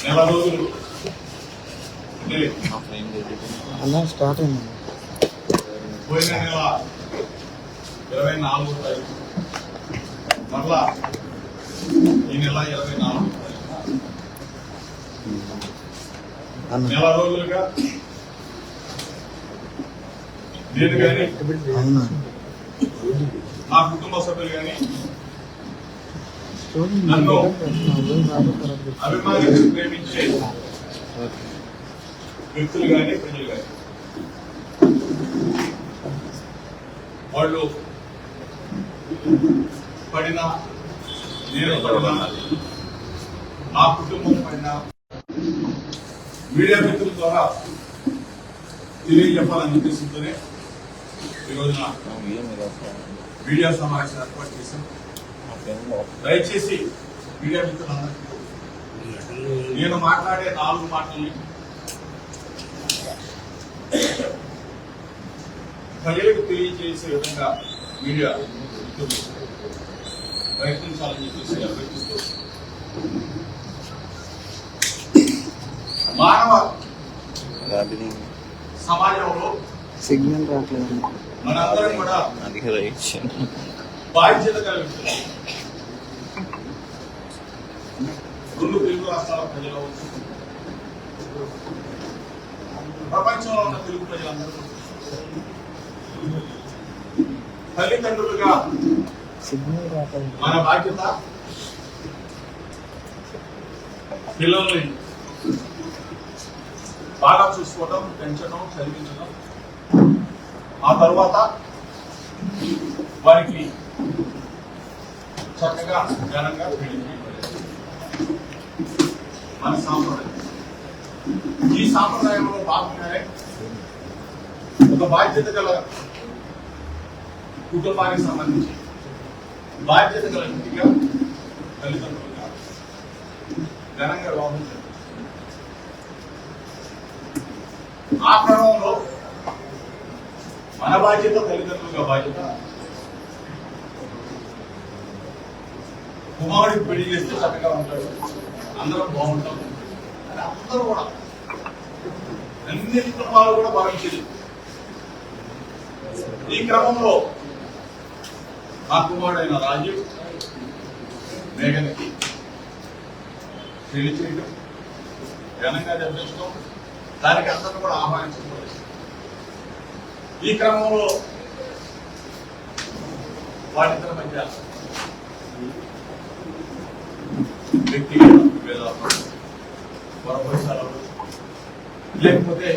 నెల రోజులు అలా స్టార్ట్ అయింది. పోయిన నెల 24వ తారీఖు మరలా ఈ నెల 24వ తారీఖు నెల రోజులుగా నేను కానీ నా కుటుంబ సభ్యులు కానీ నన్ను అభిమానించి ప్రేమించే వ్యక్తులు కానీ ప్రజలు కానీ వాళ్ళు పడిన నేను పడిన నా కుటుంబం పడిన మీడియా మిత్రుల ద్వారా తెలియజెప్పాలని ఉద్దేశంతోనే ఈ రోజున మీడియా సమావేశం ఏర్పాటు చేశాం. దయచేసి మీడియా మిత్రులందరికీ నేను మాట్లాడే 4 మాటల్ని ప్రజలకు తెలియజేసే విధంగా మీడియా మిత్రులు ప్రయత్నించాలని చెప్పేసి అభ్యర్థిస్తూ మానవ సమాజంలో సిగ్నల్ రావట్లేదు. మనందరం కూడా బాధ్యత కలిగి 2 తెలుగు రాష్ట్రాల ప్రజలు అవచ్చు, ప్రపంచంలో ఉన్న తెలుగు ప్రజలందరూ తల్లిదండ్రులుగా సిగ్నల్ రావట్లేదు. మన బాధ్యత పిల్లల్ని బాగా చూసుకోవడం, పెంచడం, చదివించడం, ఆ తర్వాత వారికి చక్కగా ఘనంగా పెళ్లి మన సాంప్రదాయం. ఈ సాంప్రదాయంలో భాగంగానే ఒక బాధ్యత గల కుటుంబానికి సంబంధించి బాధ్యత గల ఇంటిగా తల్లిదండ్రులుగా ఘనంగా వివాహం చేస్తారు. ఆ క్రమంలో మన బాధ్యత తల్లిదండ్రులుగా బాధ్యత కుమారుడికి పెళ్లి చేస్తే చక్కగా ఉంటాడు, అందరం బాగుంటాం అని అందరూ కూడా అన్ని కుటుంబాలు కూడా భావించేది. ఈ క్రమంలో ఆ కుమారుడైన రాజు మేఘన్కి పెళ్లి చేయడం, ఘనంగా జరిపించడం, దానికి అందరూ కూడా ఆహ్వానించబోలేదు. ఈ క్రమంలో వాటిద్దరి మధ్య వ్యక్తిగత విభేదాలు, పొరపరిచాలు, లేకపోతే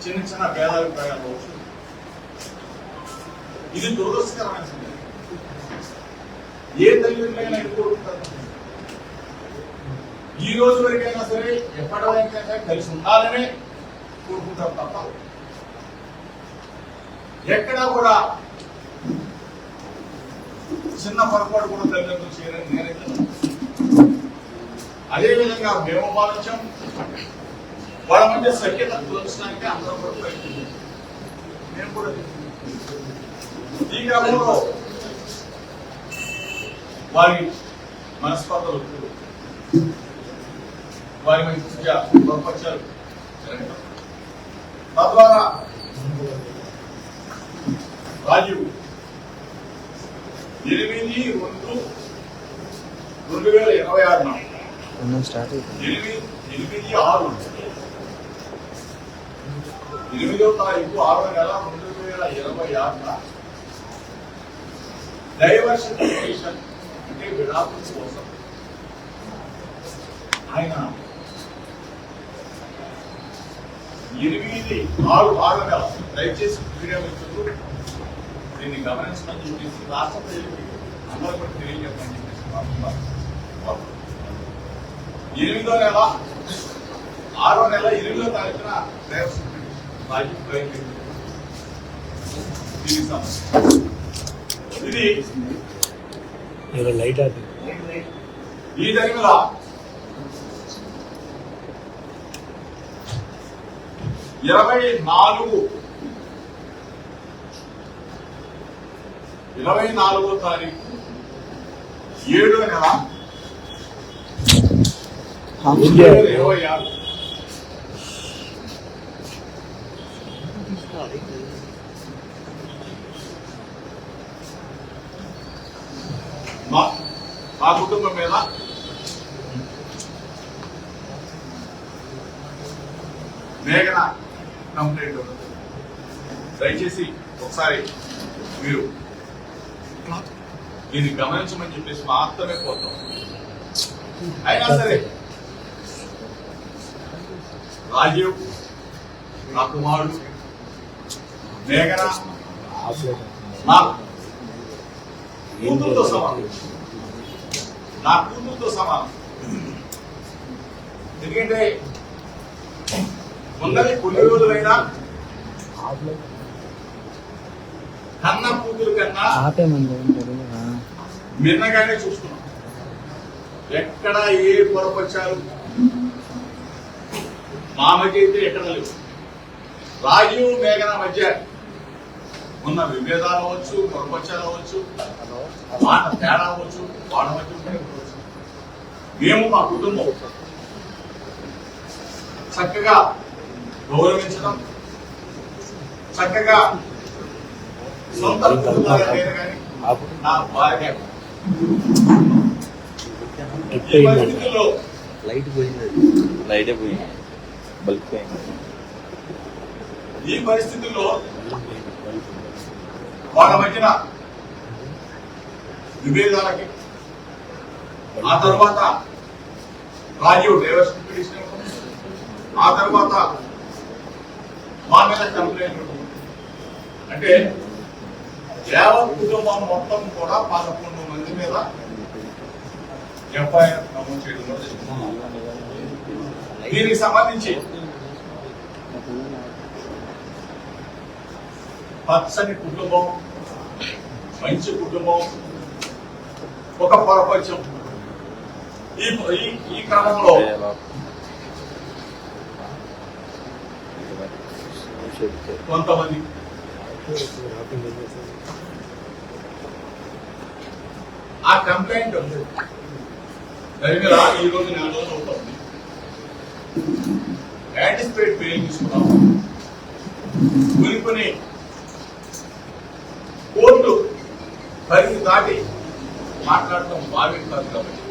చిన్న చిన్న భేదాభిప్రాయాలు అవచ్చు. ఇది దురదృష్టకరమైన సంగతి. ఏ తల్లిదండ్రులైనా ఎదుర్కొంటారు. ఈ రోజు వరకైనా సరే, ఎప్పటివరకైనా కలిసి ఉండాలనే కోరుకుంటారు తప్ప ఎక్కడా కూడా చిన్న పొరపాటు కూడా తల్లిదండ్రులు చేయరని నేనైతే. అదేవిధంగా మేము భావించాం, వాళ్ళ మధ్య సఖ్యత కుదర్చడానికి అందరూ కూడా ప్రయత్నించాం. మేము కూడా ఈ క్రమంలో వారి మనస్పర్ధలు, వారి మధ్య పొరపరిచారు జరగడం, తద్వారా రాజు 8/2/2026 స్టార్ట్ అయిపోయింది. 8/6 తారీఖు 6వ నెల 2026 డైవర్షన్ పిటిషన్ అంటే విడాకుల కోసం ఆయన 8/6 నెల దయచేసి మీడియా మిత్రులు దీన్ని గమనించమని చెప్పేసి రాష్ట్ర ప్రజలకి అందరూ కూడా తెలియజేస్తామని చెప్పేసి 8వ నెల 6వ నెల 8వ తారీఖున ఇది లైట్ ఈ జరిగిన 24వ తారీఖు 7వ నెల 2026 మా కుటుంబం మీద మేఘన కంప్లైంట్ ఉన్నది. దయచేసి ఒకసారి మీరు దీన్ని గమనించమని చెప్పేసి మాత్రమే కోరుతాం. అయినా సరే రాజీవ్ నా కుమారుడు మేఘన నా కూతురుతో సమానం, నా కూతురుతో సమానం. ఎందుకంటే ఉన్నది కొన్ని రోజులైనా కన్న కూతురు కన్నా మిన్నగానే చూస్తున్నాం. ఎక్కడ ఏ పొరపచ్చారు మా మధ్య అయితే ఎక్కడ లేవు. రాజీవ్ మేఘన మధ్య ఉన్న విభేదాలు అవ్వచ్చు, పొరపచ్చాలు అవ్వచ్చు, మాట తేడా అవ్వచ్చు, వాళ్ళ మధ్య ఉండవచ్చు. మేము మా కుటుంబం చక్కగా గౌరవించడం, చక్కగా సొంత కుటుంబాలు కానీ నా భార్య ఈ పరిస్థితుల్లో లైట్ పోయింది, లైటే పోయింది, బల్బ్ పోయింది. ఈ పరిస్థితుల్లో వాళ్ళ మధ్యన విభేదాలకి ఆ తర్వాత రాజీవ్ డైవర్షన్ పిటిషన్, ఆ తర్వాత మా మీద కంప్లైంట్. అంటే యావత్ కుటుంబం మొత్తం కూడా 11 మంది మీద ఎఫ్ఐఆర్ నమోదు చేయడం జరిగింది. దీనికి సంబంధించి పచ్చని కుటుంబం, మంచి కుటుంబం, ఒక ప్రపంచం. ఈ క్రమంలో కొంతమంది ఆ కంప్లైంట్ జరిగిన ఈ రోజు 4 రోజులు అవుతుంది. యాంటిసిపేట్ బెయిల్ తీసుకున్నాం. కొన్ని కోర్టు పరిధి దాటి మాట్లాడటం భావ్యం కాదు. కాబట్టి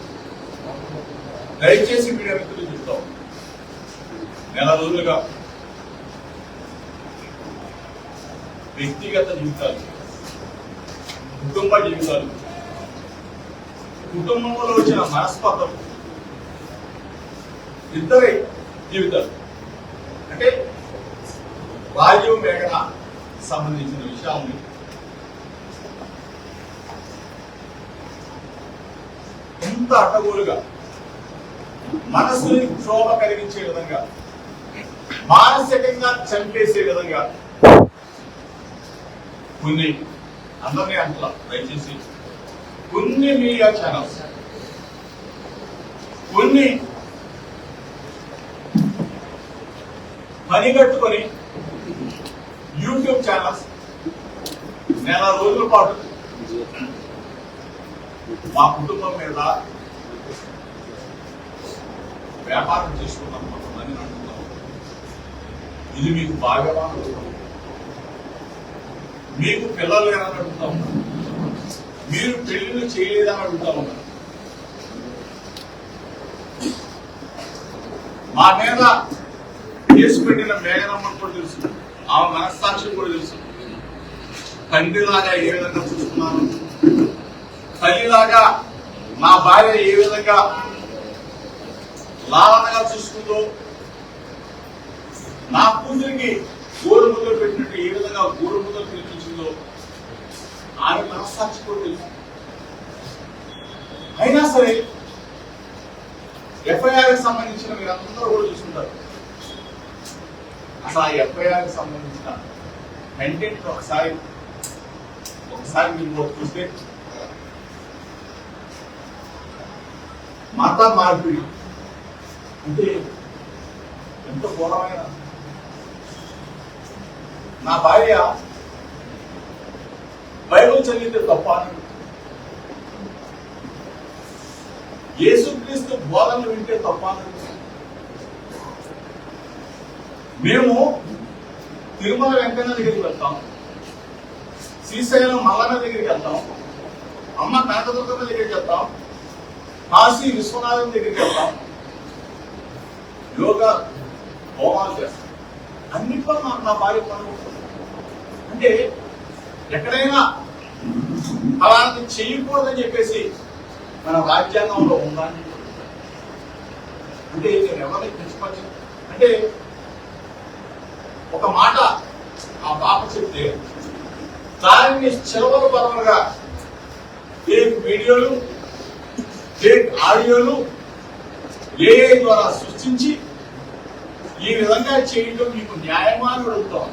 దయచేసి మీడియా మిత్రులు చెప్తాం, 4 రోజులుగా వ్యక్తిగత జీవితాలు, కుటుంబ జీవితాలు, కుటుంబంలో వచ్చిన మనస్పర్ధలు, ఇద్దరి జీవితాలు, అంటే రాజీవ్ మేఘన సంబంధించిన విషయాన్ని ఎంత అడ్డగోలుగా మనసుని క్షోభ కలిగించే విధంగా, మానసికంగా చంపేసే విధంగా కొన్ని, అందరినీ అంటలా, దయచేసి కొన్ని మీడియా ఛానల్స్, కొన్ని పనిగట్టుకొని యూట్యూబ్ ఛానల్స్ 4 రోజుల పాటు మా కుటుంబం మీద వ్యాపారం చేసుకున్నాం. కొంతమంది అంటున్నాం, ఇది మీకు బాగా, మీకు పిల్లలు లేరని అడుగుతా ఉన్నారు, మీరు పెళ్లిళ్ళు చేయలేదని అడుగుతా ఉన్నారు. మా మీద కేసు పెట్టిన మేఘనమ్మకు కూడా తెలుసు, ఆమె మనస్సాక్షి కూడా తెలుసు. తండ్రిలాగా ఏ విధంగా చూస్తున్నాను, తల్లిలాగా నా భార్య ఏ విధంగా లాలనగా చూసుకుందో, నా కూతురికి గోరు ముద్దలు పెట్టినట్టు ఏ విధంగా గోరు ముద్దలు తినిపించిందో ఆమె మనస్సాక్షి కూడా తెలుసు. అయినా సరే ఎఫ్ఐఆర్ కి సంబంధించిన మీరందరూ కూడా చూసుకుంటారు. అసలు ఆ ఎఫ్ఐఆర్ కి సంబంధించిన కంటెంట్ ఒకసారి మీరు చూస్తే, మత మార్పిడి అంటే ఎంత ఘోరమైన. నా భార్య బైబిల్ చదివితే తప్ప, యేసుక్రీస్తు బోధనలు వింటే తప్ప, మేము తిరుమల వెంకన్న దగ్గరికి వెళ్తాం, శ్రీశైలం మల్లన్న దగ్గరికి వెళ్తాం, అమ్మ కనకదుర్గమ్మ దగ్గరికి వెళ్తాం, కాశీ విశ్వనాథం దగ్గరికి వెళ్తాం, యోగా హోమాలు చేస్తాం. అన్నిట్లో నా భార్య పనులు. అంటే ఎక్కడైనా అలాంటి చేయకూడదని చెప్పేసి మన రాజ్యాంగంలో ఉందా అంటే నేను ఎవరిని తెచ్చిపచ్చు అంటే ఒక మాట ఆ పాప చెప్తే దానిని చెలవలు బలవలుగా ఫేక్ వీడియోలు, ఫేక్ ఆడియోలు ఏఐ ద్వారా సృష్టించి ఈ విధంగా చేయడం మీకు న్యాయమా అని అడుగుతాం.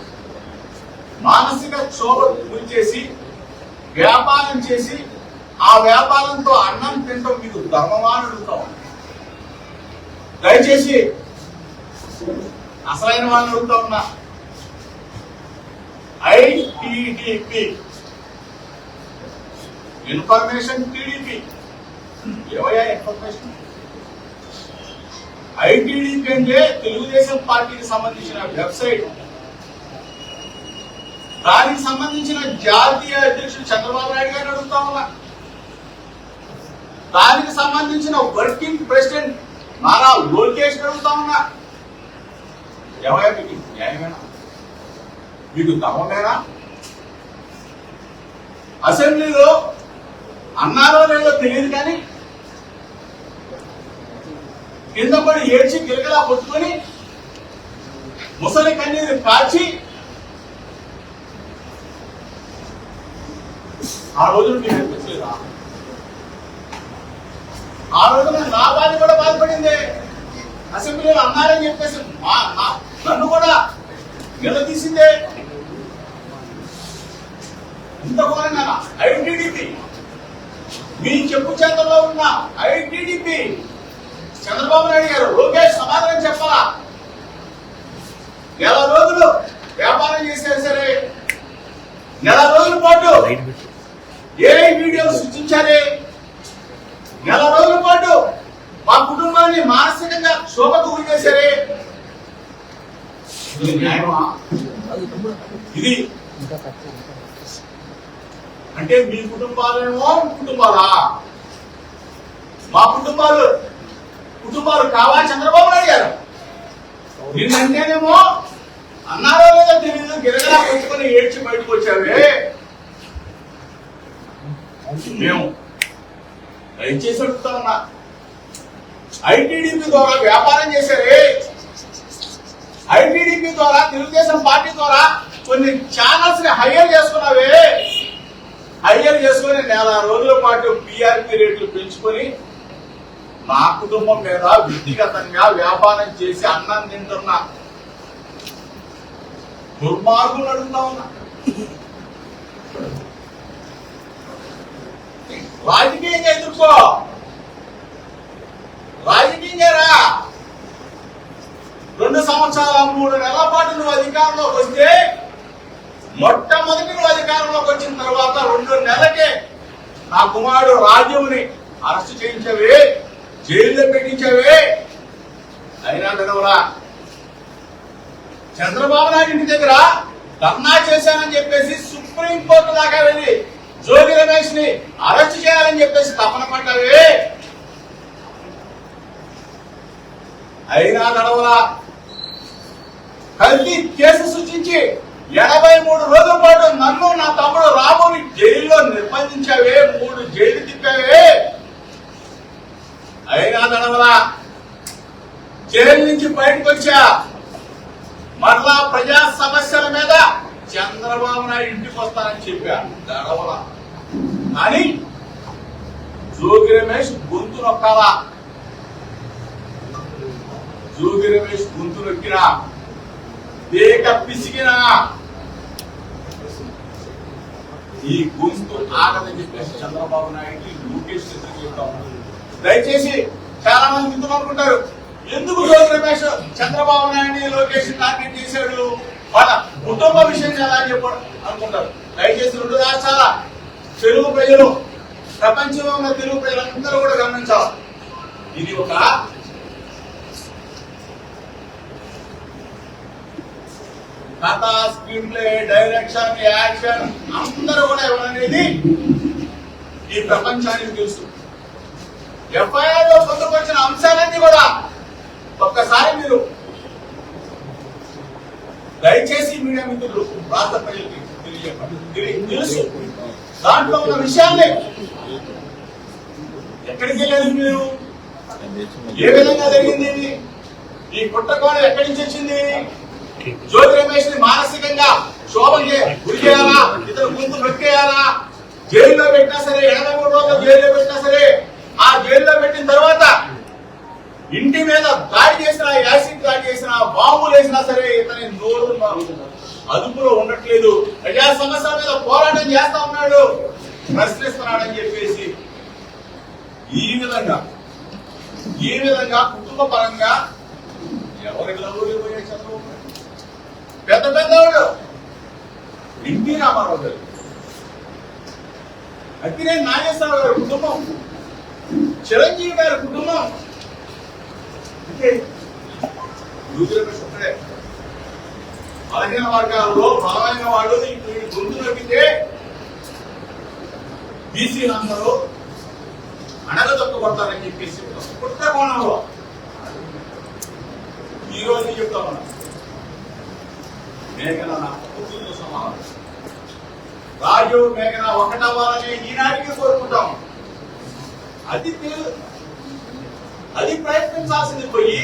మానసిక క్షోభకు గురి చేసి వ్యాపారం చేసి ఆ వ్యాపారంతో అన్నం తినడం మీకు ధర్మమా అని అడుగుతాం. దయచేసి అసలైన వాళ్ళని అడుగుతా ఉన్నా. ఐటీడీపీ ఇన్ఫర్మేషన్ టీడీపీ ఏవయ్యా ఇన్ఫర్మేషన్? ఐటీడీపీ అంటే తెలుగుదేశం పార్టీకి సంబంధించిన వెబ్సైట్. దానికి సంబంధించిన జాతీయ అధ్యక్షుడు చంద్రబాబు నాయుడు గారిని అడుగుతా ఉన్నా. దానికి సంబంధించిన వర్కింగ్ ప్రెసిడెంట్ నారా లోకేష్ అడుగుతా ఉన్నా. ఏమయ్యా మీకు న్యాయమేనా? మీకు ధర్మమేనా? అసెంబ్లీలో అన్నారో లేదో తెలియదు కానీ కింద పడి ఏడ్చి గిలకలా కొట్టుకొని ముసలి కన్నీరు కాచి ఆ రోజున మీరు అనిపించలేదా? ఆ రోజున నా బాధ కూడా బాధపడింది. అసెంబ్లీలో అన్నారని చెప్పేసి నన్ను కూడా నిలదీసిందే. ఇంత ఘోరంగా ఐటీడీపీ మీ చెప్పు చేతల్లో ఉన్న ఐటీడీపీ చంద్రబాబు నాయుడు గారు లోకేష్ సమాధానం చెప్పాలా? నెల రోజులు వ్యాపారం చేశారు సరే, నెల రోజుల పాటు ఏ వీడియోలు సృష్టించారే, నెల రోజుల పాటు మా కుటుంబాన్ని మానసికంగా క్షోభకు గురి చేశారే. ఇది న్యాయమా? ఇది అంటే మీ కుటుంబాలేమో కుటుంబాలా? మా కుటుంబాలు కావా చంద్రబాబు నాయుడు గారు? నిన్నంటేనేమో అన్నారో లేదో తెలియదు గిరగలా పెట్టుకుని ఏడ్చి బయటకు వచ్చావే. మేము దయచేసి అడుగుతా ఉన్నా, ఐటీడీపీ ద్వారా వ్యాపారం చేశారే, ఐటీడీపీ ద్వారా తెలుగుదేశం పార్టీ ద్వారా కొన్ని ఛానల్స్ ని హైర్ చేసుకున్నావే. హైర్ చేసుకుని నెల రోజుల పాటు పిఆర్పీ రేట్లు పెంచుకొని నా కుటుంబం మీద వ్యక్తిగతంగా వ్యాపారం చేసి అన్నం తింటున్నా దుర్మార్గులు అడుగుతా ఉన్నా. రాజకీయంగా ఎదుర్కో, రాజకీయంగా రా. 2 సంవత్సరాల 3 నెలల పాటు నువ్వు అధికారంలోకి వస్తే, మొట్టమొదటి నువ్వు అధికారంలోకి వచ్చిన తర్వాత 2 నెలలకే నా కుమారుడు రాజ్యముని అరెస్ట్ చేయించవే, జైల్లో పెట్టించవే. అయినా వినవరా? చంద్రబాబు నాయుడు ఇంటి దగ్గర ధర్నా చేశానని చెప్పేసి సుప్రీంకోర్టు దాకా వెళ్ళి జోగి రమేష్ ని అరెస్ట్ చేయాలని చెప్పేసి తపన పడ్డావే. అయినా గడవరా? కల్తీ కేసు సూచించి 83 రోజుల పాటు నన్ను నా తమ్ముడు రాముని జైల్లో నిర్బంధించావే, 3 జైలు తిప్పావే. అయినా గడవరా? జైలు నుంచి బయటకు వచ్చా, మరలా ప్రజా సమస్యల మీద చంద్రబాబు నాయుడు ఇంటికి వస్తానని చెప్పాను. గడవరా? కానీ జోగి రమేష్ గొంతు నొక్కాలా? జోగి రమేష్ గొంతు నొక్కినా, దేక పిసికినా ఈ గొంతు ఆగదని చెప్పేసి చంద్రబాబు నాయుడు లోకేష్ చెప్తాం. దయచేసి చాలా మంది మిత్రులు అనుకుంటారు, ఎందుకు జోగి రమేష్ చంద్రబాబు నాయుడు లోకేష్ టార్గెట్ చేశాడు, వాళ్ళ కుటుంబ విషయం ఎలా చెప్పాడు అనుకుంటారు. దయచేసి 2 రాష్ట్రాల తెలుగు ప్రజలు, ప్రపంచంలో ఉన్న తెలుగు ప్రజలందరూ కూడా గమనించాలి. ఇది ఒక కథ, స్క్రీన్ ప్లే, డైరెక్షన్, యాక్షన్ అందరూ కూడా ఎవరనేది ఈ ప్రపంచానికి తెలుసు. ఎఫ్ఐఆర్ లో పొందుపరిచిన అంశాలన్నీ కూడా ఒక్కసారి మీరు దయచేసి మీడియా మిత్రులు రాష్ట్ర ప్రజలకి తెలుసు. దాంట్లో ఉన్న విషయాన్ని ఎక్కడికి వెళ్ళారు మీరు, ఏ విధంగా జరిగింది, ఈ కుట్రకోణం ఎక్కడి నుంచి వచ్చింది, జ్యోతి రమేష్ ని మానసికంగా శోభకి గురి చేయాలా, ఇతను ముందు నొక్కేయాలా, జైల్లో పెట్టినా సరే, 83 రోజులు జైల్లో పెట్టినా సరే, ఆ జైల్లో పెట్టిన తర్వాత ఇంటి మీద దాడి చేసినా, యాసిడ్ దాడి చేసినా, బాంబులు వేసినా సరే ఇతని నోరు అదుపులో ఉండట్లేదు. ప్రజా సమస్యల మీద పోరాటం చేస్తా ఉన్నాడు, ప్రశ్నిస్తున్నాడని చెప్పేసి ఈ విధంగా కుటుంబ పరంగా ఎవరికి పోయే చంద్రబాబు పెద్ద పెద్దవాడు ఎన్టీ రామారావు గారు, అక్కినేని నాగేశ్వరరావు గారి కుటుంబం, చిరంజీవి గారి కుటుంబం, అంటే ఒక్కడే బలహీన వర్గాల్లో బలమైన వాళ్ళు గొంతు నొక్కితే బీసీలందరూ అణగదొక్కబడతారని చెప్పేసి కొత్త కోణంలో ఈ రోజు చెప్తా ఉన్నా. మేఘన నా కూతురుతో సమానం. రాజు మేఘన ఒకటవ్వాలని ఈనాటికి కోరుకుంటాం. అది ప్రయత్నించాల్సింది పోయి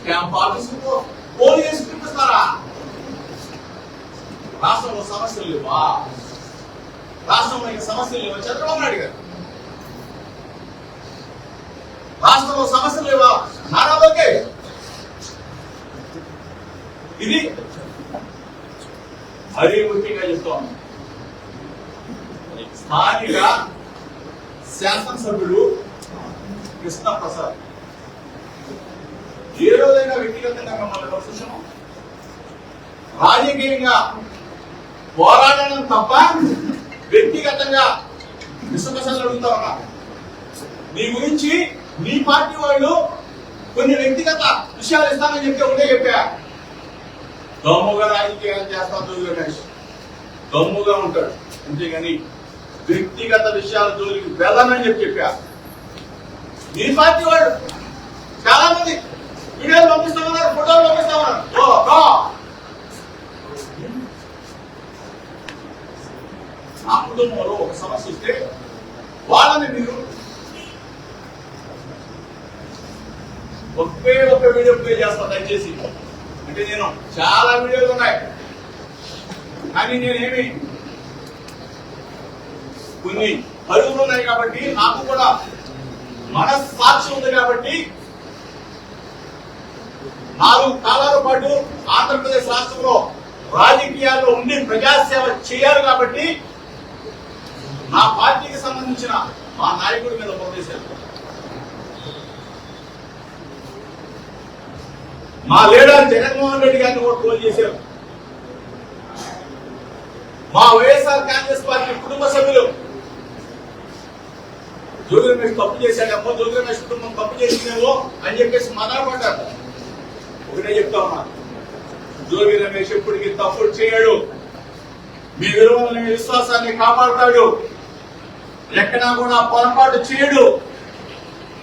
క్యాంప్ ఆఫీసుకు పోలీసు చూపిస్తారా? రాష్ట్రంలో సమస్యలు లేవా? రాష్ట్రంలో సమస్యలు లేవా? చంద్రబాబు నాయుడు గారు రాష్ట్రంలో సమస్యలు లేవా? నారా లోకేష్ ఇది మరీ ముఖ్యంగా చెప్తాం. స్థానిక శాసనసభ్యుడు కృష్ణప్రసాద్ ఏ రోజైనా వ్యక్తిగతంగా మిమ్మల్ని విమర్శించము, రాజకీయంగా పోరాడడం తప్ప వ్యక్తిగతంగా కృష్ణప్రసాద్ అడుగుతా ఉన్నా. నీ గురించి నీ పార్టీ వాళ్ళు కొన్ని వ్యక్తిగత విషయాలు ఇస్తానని చెప్తే ఉండే చెప్పా. దమ్ముగా రాజకీయాలు చేస్తా రమేష్ దమ్ముగా ఉంటాడు, అంతేగాని వ్యక్తిగత విషయాల జోలికి వెళ్ళనని చెప్పా. మీ పార్టీ వాళ్ళు చాలా మంది వీడియోలు పంపిస్తామన్నారు, ఫోటోలు పంపిస్తామన్నారు. ఆ కుటుంబంలో ఒక సమస్య వస్తే వాళ్ళని మీరు ఒక్క వీడియో ప్లే చేస్తాను దయచేసి. అంటే నేను చాలా వీడియోలు ఉన్నాయి, కానీ నేనేమి కొన్ని పరుగులు ఉన్నాయి కాబట్టి నాకు కూడా మనస్సాక్షి ఉంది కాబట్టి 4 కాలాల పాటు ఆంధ్రప్రదేశ్ రాష్ట్రంలో రాజకీయాల్లో ఉండి ప్రజాసేవ చేయాలి కాబట్టి నా పార్టీకి సంబంధించిన మా నాయకుడి మీద ప్రవేశారు, మా లీడర్ జగన్మోహన్ రెడ్డి గారిని కూడా ట్రోల్ చేశారు, మా వైఎస్ఆర్ కాంగ్రెస్ పార్టీ కుటుంబ సభ్యులు జోగి రమేష్ తప్పు చేశాడమ్మో, జోగి రమేష్ కుటుంబం తప్పు చేసిందేమో అని చెప్పేసి మాట్లాడబడ్డారు. ఒకటే చెప్తా ఉన్నా, జోగి రమేష్ ఎప్పటికీ తప్పుడు చేయడు, మీ విలువలని విశ్వాసాన్ని కాపాడుతాడు, ఎక్కడా కూడా పొరపాటు చేయడు.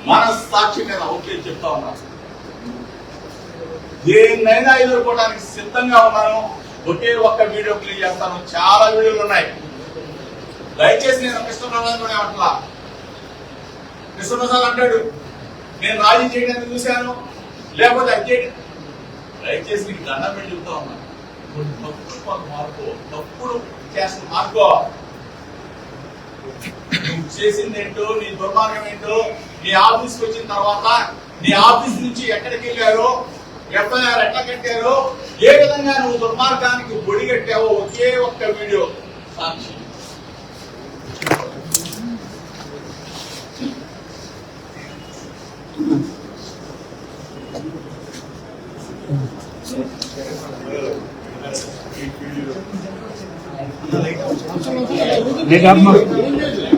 మనస్సాక్షి మీద ఒకే చెప్తా ఉన్నా, దేన్నైనా ఎదుర్కోవడానికి సిద్ధంగా ఉన్నాను. ఒకే ఒక్క వీడియో ప్లే చేస్తాను, చాలా వీడియోలు ఉన్నాయి. దయచేసి నేను కృష్ణప్రసాద్ కూడా అట్లా కృష్ణప్రసాద్ అంటాడు నేను రాజీ చేయడానికి చూశాను, లేకపోతే అది చేయడం. దయచేసి నీకు దండం పెట్టి చెప్తా ఉన్నా, తప్పుడు మార్కో, తప్పుడు చేసిన మార్కో. నువ్వు చేసింది ఏంటో, నీ దుర్మార్గం ఏంటో, నీ ఆఫీస్కి వచ్చిన తర్వాత నీ ఆఫీస్ నుంచి ఎక్కడికి వెళ్ళారో, ఎఫ్ఐఆర్ ఎట్లా కట్టారో, ఏ విధంగా నువ్వు దుర్మార్గానికి బొడిగట్టావో ఒకే ఒక్క వీడియో సాక్షి.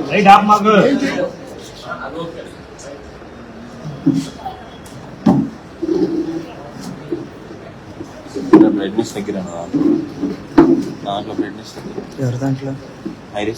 Light up, Mark. బ్రైట్నెస్ దగ్గర దాంట్లో బ్రైట్నెస్ దగ్గర ఎవరి దాంట్లో ఐరిస్